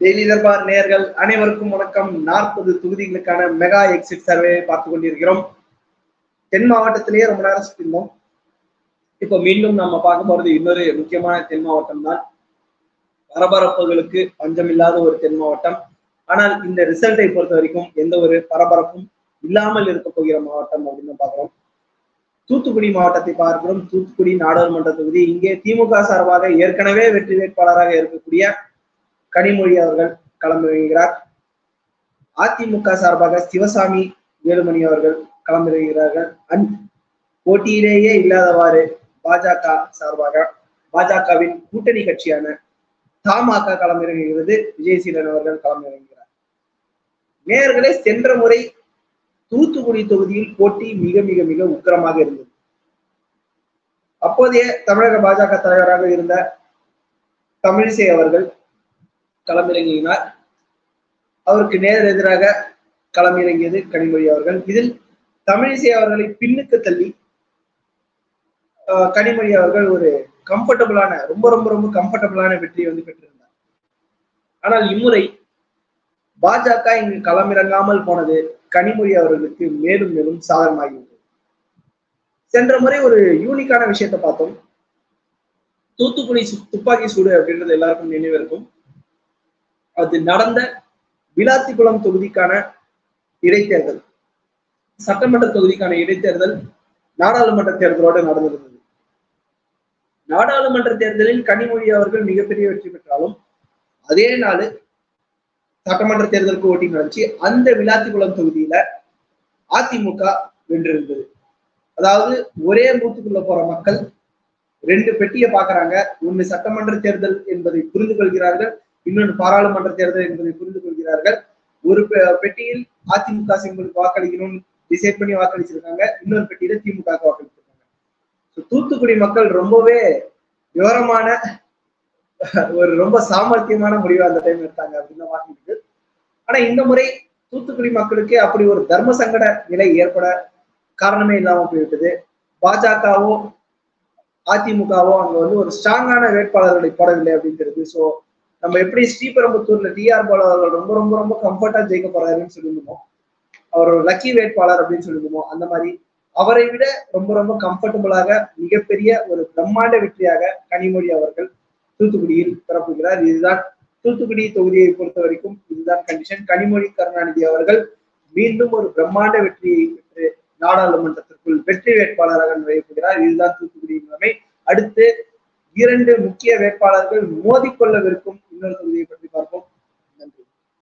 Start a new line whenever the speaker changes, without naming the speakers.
Daily Darbar நேயர்கள் அனைவருக்கும் வணக்கம். 40 தொகுதிகளுக்கான மெகா எக்ஸிட் சர்வே பார்த்து கொண்டிருக்கிறோம். தென் மாவட்டத்திலேயே ரொம்ப நேரம் சுற்றிருந்தோம். இப்போ மீண்டும் நம்ம பார்க்க போறது இன்னொரு முக்கியமான தென் மாவட்டம் தான். பரபரப்புகளுக்கு பஞ்சமில்லாத ஒரு தென் மாவட்டம். ஆனால் இந்த ரிசல்ட்டை பொறுத்த வரைக்கும் எந்த ஒரு பரபரப்பும் இல்லாமல் இருக்க போகிற மாவட்டம் அப்படின்னு பார்க்கிறோம். தூத்துக்குடி மாவட்டத்தை பார்க்கிறோம். தூத்துக்குடி நாடாளுமன்ற தொகுதி. இங்கே திமுக சார்பாக ஏற்கனவே வெற்றி வேட்பாளராக இருக்கக்கூடிய கனிமொழி அவர்கள் களமிறங்குகிறார். அதிமுக சார்பாக சிவசாமி வேலுமணி அவர்கள் களமிறங்குகிறார்கள். போட்டியிலேயே இல்லாதவாறு பாஜக சார்பாக பாஜகவின் கூட்டணி கட்சியான தமாக களமிறங்குகிறது. விஜயசீலன் அவர்கள் களமிறங்குகிறார். நேயர்களே, சென்ற முறை தூத்துக்குடி தொகுதியில் போட்டி மிக மிக மிக உக்கிரமாக இருந்தது. அப்போதைய தமிழக பாஜக தலைவராக இருந்த தமிழிசை அவர்கள் களமிறங்கினார். அவருக்கு நேர் எதிராக களமிறங்கியது கனிமொழி அவர்கள். இதில் தமிழிசை அவர்களை பின்னுக்கு தள்ளி கனிமொழி அவர்கள் ஒரு கம்ஃபர்டபுளான ரொம்ப ரொம்ப ரொம்ப கம்ஃபர்டபுளான வெற்றியை பெற்றிருந்தார். ஆனால் இம்முறை பாஜக இங்கு களமிறங்காமல் போனது கனிமொழி அவர்களுக்கு மேலும் மேலும் சாதகமாகிவிட்டது. சென்ற முறை ஒரு யூனிக்கான விஷயத்தை பார்த்தோம். தூத்துக்குடி துப்பாக்கி சூடு அப்படின்றது எல்லாருக்கும் நினைவிருக்கும். அது நடந்த விளாத்திக்குளம் தொகுதிக்கான இடைத்தேர்தல், சட்டமன்ற தொகுதிக்கான இடைத்தேர்தல் நாடாளுமன்ற தேர்தலோடு நடந்திருந்தது. நாடாளுமன்ற தேர்தலில் கனிமொழி அவர்கள் மிகப்பெரிய வெற்றி பெற்றாலும் அதே நாள் சட்டமன்ற தேர்தலுக்கு ஓட்டிங் நடந்துச்சு. அந்த விளாத்திக்குளம் தொகுதியில அதிமுக வென்றிருந்தது. அதாவது ஒரே பூத்துக்குள்ள போற மக்கள் 2 பெட்டியை பாக்குறாங்க. ஒன்னு சட்டமன்ற தேர்தல் என்பதை புரிந்து கொள்கிறார்கள், இன்னொன்று பாராளுமன்ற தேர்தல் என்பதை புரிந்து கொள்கிறார்கள். ஒரு பெட்டியில் அதிமுக சிம்பலுக்கு வாக்களிக்கணும்னு டிசைட் பண்ணி வாக்களிச்சிருக்காங்க, இன்னொரு பெட்டியில திமுக வாக்களிச்சிருக்காங்க. தூத்துக்குடி மக்கள் ரொம்பவே விவரமான ஒரு ரொம்ப சாமர்த்தியமான முடிவை அந்த டைம் எடுத்தாங்க அப்படின்னு வாங்கிட்டு. ஆனா இந்த முறை தூத்துக்குடி மக்களுக்கு அப்படி ஒரு தர்ம சங்கட நிலை ஏற்பட காரணமே இல்லாம போய்விட்டது. பாஜகவோ அதிமுகவோ அங்க ஒரு ஸ்ட்ராங்கான வேட்பாளர்களை போடவில்லை அப்படிங்கிறது. ஸோ நம்ம எப்படி ஸ்ரீபெரும்புத்தூர்ல டிஆர் பாலு அவர்கள் ரொம்ப ரொம்ப ரொம்ப கம்ஃபர்டா ஜெயிக்க போறாருன்னு சொல்லியிருந்தோமோ, அவர் ஒரு லக்கி வேட்பாளர் அப்படின்னு சொல்லியிருந்தோமோ, அந்த மாதிரி அவரை விட ரொம்ப ரொம்ப கம்ஃபர்டபுளாக மிகப்பெரிய ஒரு பிரம்மாண்ட வெற்றியாக கனிமொழி அவர்கள் தூத்துக்குடியில் பிறப்புகிறார். இதுதான் தூத்துக்குடி தொகுதியை பொறுத்த வரைக்கும் இதுதான் கண்டிஷன். கனிமொழி கருணாநிதி அவர்கள் மீண்டும் ஒரு பிரம்மாண்ட வெற்றியை பெற்று நாடாளுமன்றத்திற்குள் வெற்றி வேட்பாளராக நுழையப்படுகிறார். இதுதான் தூத்துக்குடியின் நிலைமை. அடுத்து 2 முக்கிய வேட்பாளர்கள் மோதிக்கொள்ளவிருக்கும் இன்னொரு தொகுதியை பற்றி